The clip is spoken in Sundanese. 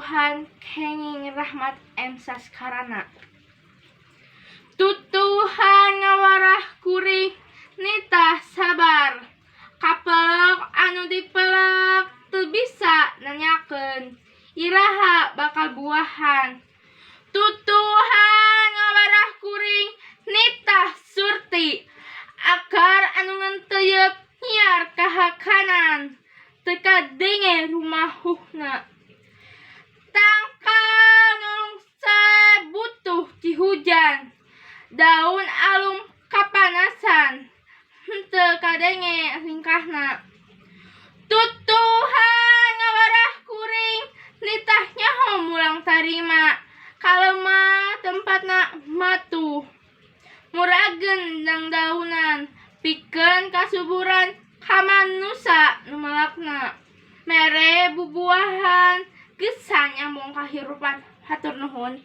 Tuhan kenging rahmat emsas karana. Tutuhan ngawarah kuring nitah sabar. Kapelok anu dipelok teu bisa nanyakeun iraha bakal buahan. Tutuhan ngawarah kuring nitah surti akar anu ngenteuyeub nyiar kahakanan teu kadenge rumahuhna. Tangkal nulung sae butuh ti hujan, daun alum kapanasan henteu kadenge ringkahna. Tutuhan ngawarah kuring nitah nyaho mulang tarima kalemah tempatna matuh. Murageun dangdaunan pikeun kasuburan kamanusa nu melakna. Mere bubuahan geus nyambung kahirupan. Hatur nuhun.